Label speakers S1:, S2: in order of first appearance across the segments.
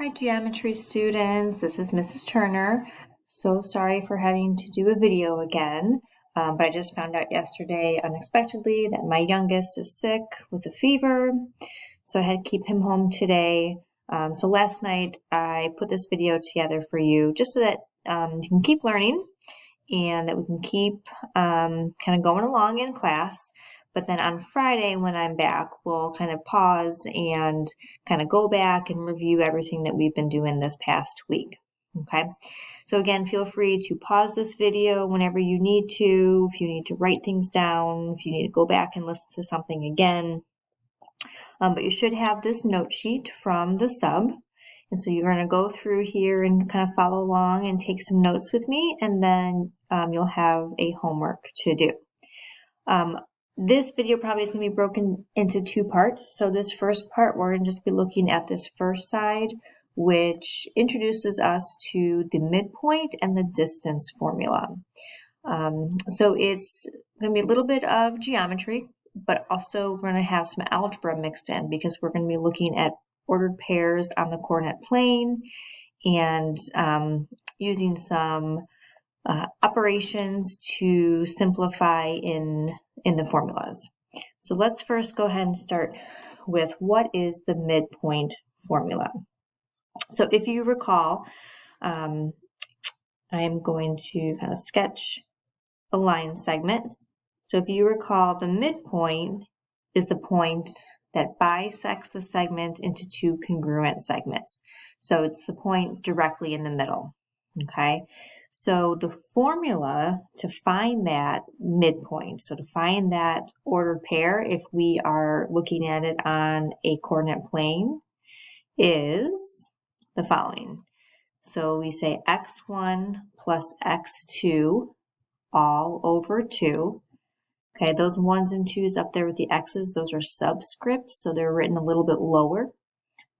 S1: Hi geometry students, this is Mrs. Turner. So sorry for having to do a video again, but I just found out yesterday unexpectedly that my youngest is sick with a fever, so I had to keep him home today. So last night I put this video together for you just so that you can keep learning and that we can keep kind of going along in class. But then on Friday when I'm back, we'll kind of pause and kind of go back and review everything that we've been doing this past week. Okay, so again, feel free to pause this video whenever you need to, if you need to write things down, if you need to go back and listen to something again. But you should have this note sheet from the sub. And so you're going to go through here and kind of follow along and take some notes with me, and then you'll have a homework to do. This video probably is going to be broken into two parts. So this first part, we're going to just be looking at this first side, which introduces us to the midpoint and the distance formula. So it's going to be a little bit of geometry, but also we're going to have some algebra mixed in because we're going to be looking at ordered pairs on the coordinate plane and using some operations to simplify in the formulas. So let's first go ahead and start with what is the midpoint formula. So if you recall, I'm going to kind of sketch a line segment. So if you recall, the midpoint is the point that bisects the segment into two congruent segments. So it's the point directly in the middle, okay? So the formula to find that midpoint, so to find that ordered pair, if we are looking at it on a coordinate plane, is the following. So we say x1 plus x2 all over 2. Okay, those 1s and 2s up there with the x's, those are subscripts, so they're written a little bit lower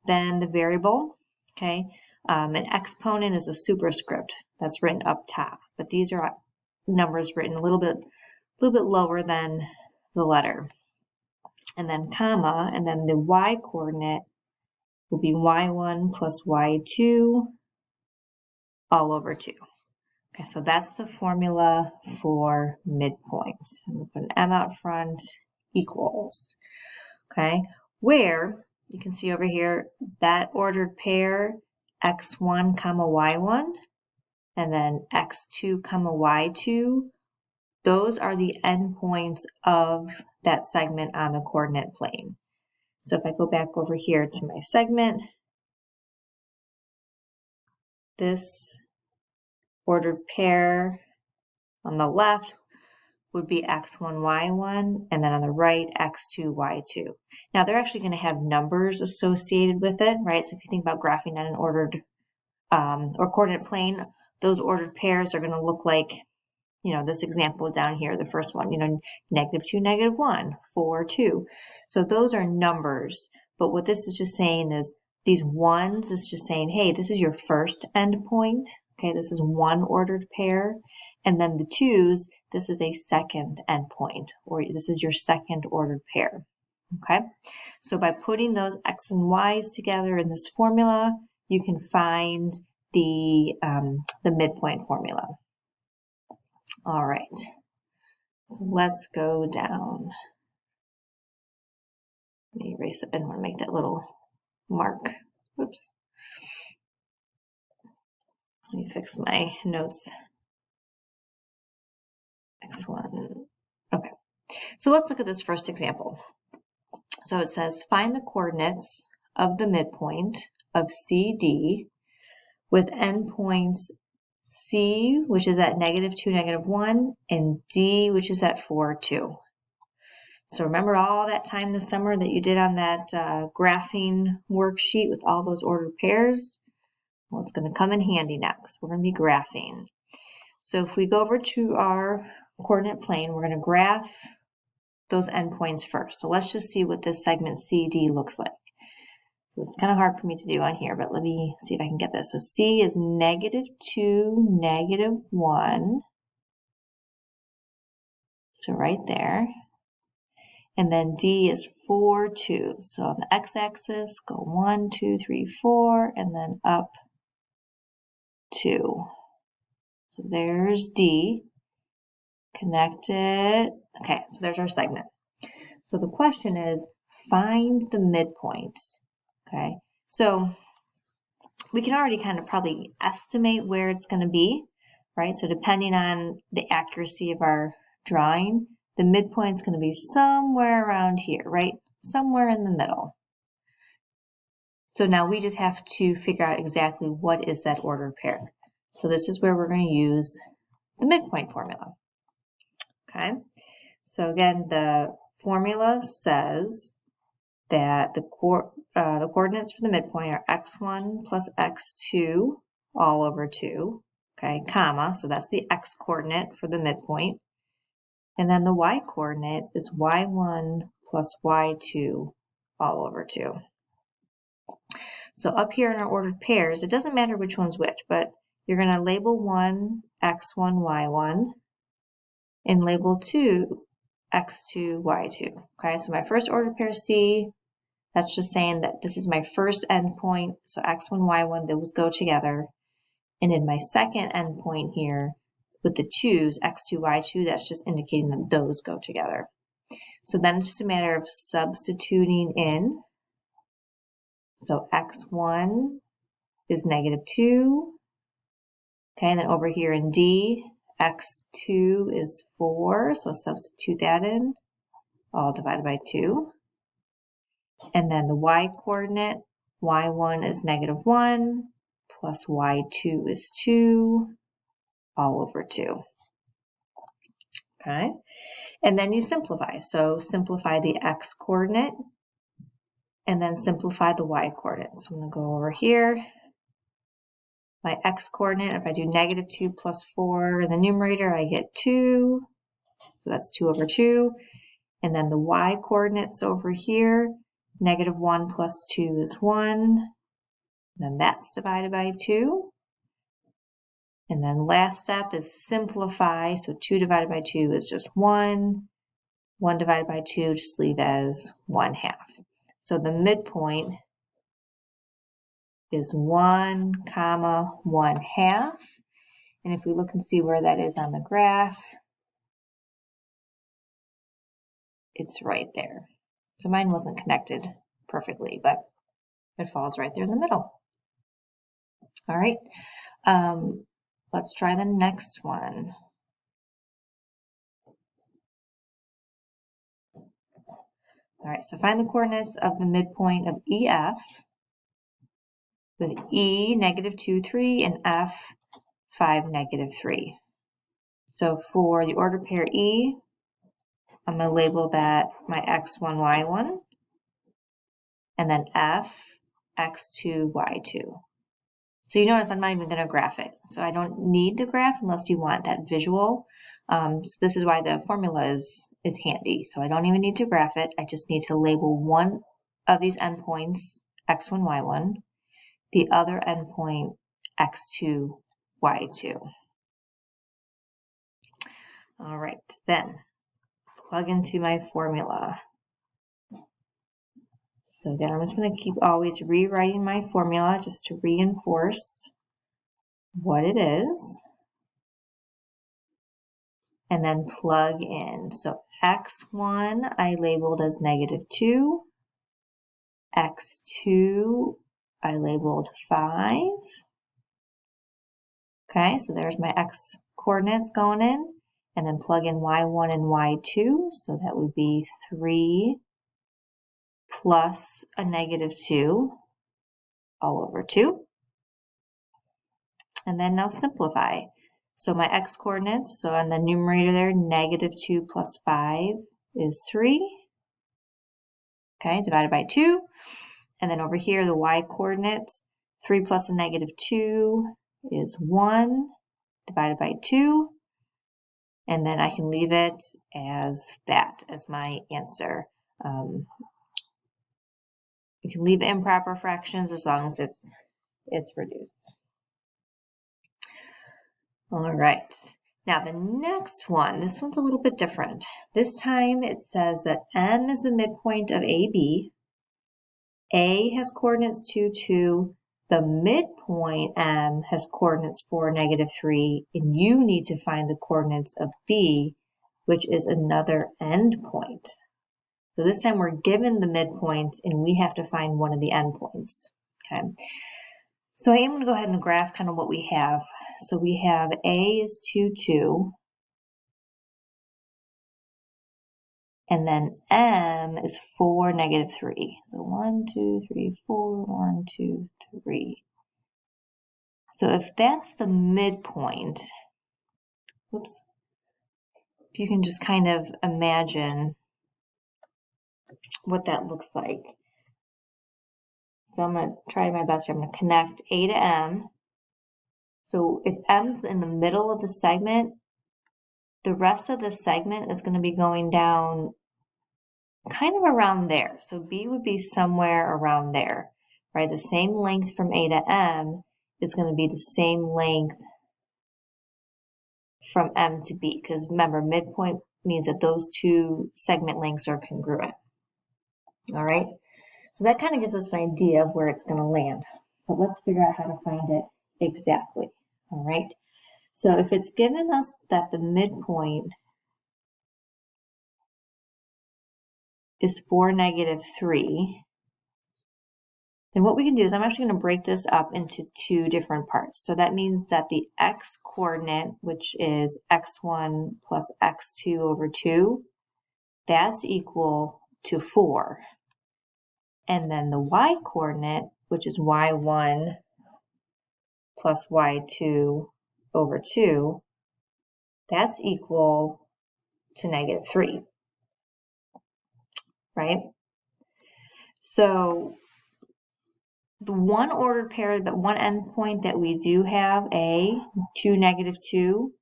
S1: than the variable. Okay, an exponent is a superscript that's written up top, but these are numbers written a little bit lower than the letter. And then comma, and then the y coordinate will be y1 plus y2 all over 2. Okay, so that's the formula for midpoint. I'm going to put an M out front, equals. Okay, where you can see over here that ordered pair x1 comma y1 and then x2 comma y2, those are the endpoints of that segment on the coordinate plane. So if I go back over here to my segment, this ordered pair on the left would be x1, y1, and then on the right, x2, y2. Now, they're actually going to have numbers associated with it, right? So if you think about graphing on an ordered or coordinate plane, those ordered pairs are going to look like, you know, this example down here, the first one, you know, -2, -1, 4, 2. So those are numbers. But what this is just saying is these ones is just saying, hey, this is your first endpoint. Okay, this is one ordered pair. And then the 2s, this is a second endpoint, or this is your second ordered pair. Okay, so by putting those x and y's together in this formula, you can find the midpoint formula. All right, so let's go down. Let me erase it. I didn't want to make that little mark. Oops. Let me fix my notes. X1. Okay, so let's look at this first example. So it says, find the coordinates of the midpoint of CD with endpoints C, which is at -2, -1, and D, which is at 4, 2. So remember all that time this summer that you did on that graphing worksheet with all those ordered pairs? Well, it's going to come in handy now because we're going to be graphing. So if we go over to our coordinate plane, we're going to graph those endpoints first. So let's just see what this segment CD looks like. So it's kind of hard for me to do on here, but let me see if I can get this. So C is -2, -1. So right there. And then D is 4, 2. So on the x-axis, go 1, 2, 3, 4, and then up 2. So there's D. Connect it. Okay, so there's our segment. So the question is, find the midpoint. Okay, so we can already kind of probably estimate where it's going to be, right? So depending on the accuracy of our drawing, the midpoint's going to be somewhere around here, right? Somewhere in the middle. So now we just have to figure out exactly what is that ordered pair. So this is where we're going to use the midpoint formula. Okay, so again, the formula says that the coordinates for the midpoint are x1 plus x2 all over 2, okay, comma, so that's the x coordinate for the midpoint. And then the y coordinate is y1 plus y2 all over 2. So up here in our ordered pairs, it doesn't matter which one's which, but you're going to label one x1, y1, and label 2 x2, y2. Okay, so my first ordered pair C, that's just saying that this is my first endpoint, so x1, y1, those go together. And in my second endpoint here, with the 2's, x2, y2, that's just indicating that those go together. So then it's just a matter of substituting in. So x1 is -2. Okay, and then over here in D, x2 is 4, so substitute that in, all divided by 2. And then the y coordinate, y1 is -1, plus y2 is 2, all over 2. Okay, and then you simplify. So simplify the x coordinate, and then simplify the y coordinate. So I'm going to go over here. My x coordinate, if I do -2 plus 4 in the numerator, I get 2. So that's 2 over 2. And then the y coordinates over here, -1 plus 2 is 1. Then that's divided by 2. And then last step is simplify. So 2 divided by 2 is just 1. 1 divided by 2, just leave as 1/2. So the midpoint is 1, 1/2. And if we look and see where that is on the graph, it's right there. So mine wasn't connected perfectly, but it falls right there in the middle. All right, let's try the next one. All right, so find the coordinates of the midpoint of EF with E -2, 3 and F 5, -3. So for the ordered pair E, I'm going to label that my x1, y1, and then F, x2, y2. So you notice I'm not even going to graph it. So I don't need the graph unless you want that visual. So this is why the formula is handy. So I don't even need to graph it. I just need to label one of these endpoints, x1, y1, the other endpoint, x2, y2. All right, then plug into my formula. So again, I'm just going to keep always rewriting my formula just to reinforce what it is. And then plug in. So x1 I labeled as -2. x2 I labeled 5. Okay, so there's my x coordinates going in. And then plug in y1 and y2. So that would be 3 plus a -2 all over 2. And then now simplify. So my x coordinates, so on the numerator there, -2 plus 5 is 3. Okay, divided by 2. And then over here, the y coordinates, 3 plus a -2 is 1, divided by 2. And then I can leave it as that, as my answer. You can leave improper fractions as long as it's reduced. All right. Now the next one, this one's a little bit different. This time it says that M is the midpoint of AB. A has coordinates 2, 2. The midpoint M has coordinates 4, -3. And you need to find the coordinates of B, which is another endpoint. So this time we're given the midpoint and we have to find one of the endpoints. Okay. So I am going to go ahead and graph kind of what we have. So we have A is 2, 2. And then M is 4, -3. So 1, 2, 3, 4, 1, 2, 3. So if that's the midpoint, whoops, if you can just kind of imagine what that looks like. So I'm going to try my best here. I'm going to connect A to M. So if M's in the middle of the segment, the rest of the segment is going to be going down kind of around there. So B would be somewhere around there, right? The same length from A to M is going to be the same length from M to B, because remember, midpoint means that those two segment lengths are congruent. All right, so that kind of gives us an idea of where it's going to land, but let's figure out how to find it exactly. All right, so if it's given us that the midpoint is 4, -3, then what we can do is I'm actually going to break this up into two different parts. So that means that the x coordinate, which is x1 plus x2 over 2, that's equal to 4. And then the y coordinate, which is y1 plus y2 over 2, that's equal to -3, right? So the one ordered pair, the one endpoint that we do have, A, 2, -2,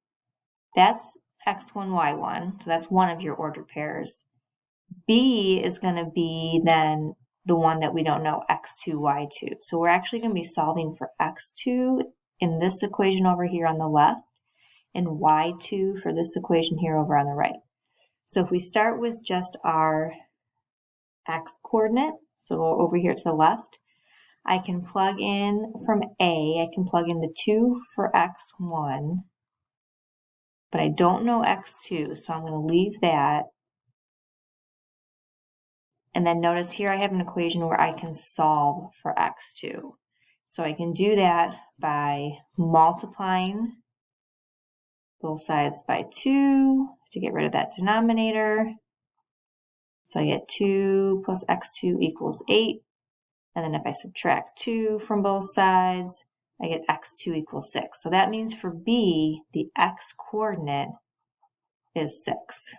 S1: that's x1, y1. So that's one of your ordered pairs. B is going to be then the one that we don't know, x2, y2. So we're actually going to be solving for x2 in this equation over here on the left and y2 for this equation here over on the right. So if we start with just our x coordinate, so over here to the left, I can plug in from A, I can plug in the 2 for x1, but I don't know x2, so I'm going to leave that. And then notice here I have an equation where I can solve for x2. So I can do that by multiplying both sides by 2 to get rid of that denominator. So I get 2 plus x2 equals 8. And then if I subtract 2 from both sides, I get x2 equals 6. So that means for B, the x coordinate is 6.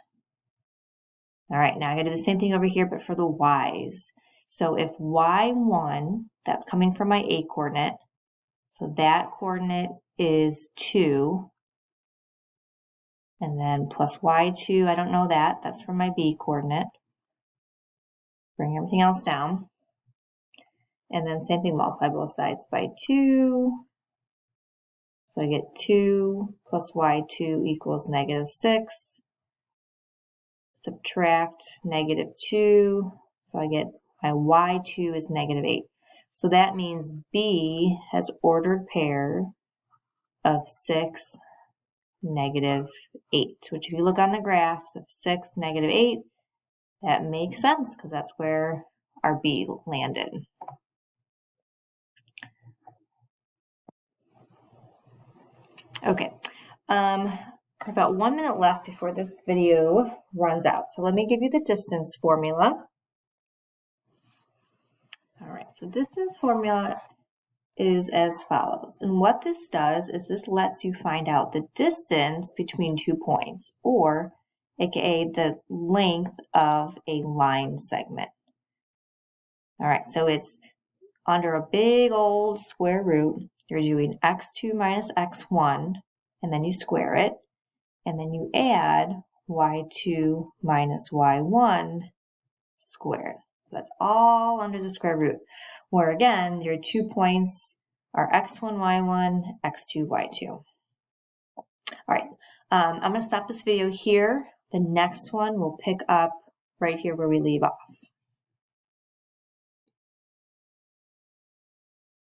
S1: All right, now I gotta do the same thing over here, but for the y's. So if y1, that's coming from my A coordinate, so that coordinate is 2. And then plus y2, I don't know that, that's from my B coordinate. Bring everything else down. And then same thing, multiply both sides by 2. So I get 2 plus y2 equals -6. Subtract -2. So I get my y2 is -8. So that means B has ordered pair of 6, -8, which if you look on the graphs of 6, -8, that makes sense because that's where our B landed. Okay, about 1 minute left before this video runs out. So let me give you the distance formula. All right, so distance formula is as follows. And what this does is this lets you find out the distance between 2 points, or aka the length of a line segment. All right, so it's under a big old square root. You're doing x2 minus x1, and then you square it, and then you add y2 minus y1 squared. So that's all under the square root, where again, your 2 points are x1, y1, x2, y2. All right, I'm going to stop this video here. The next one will pick up right here where we leave off.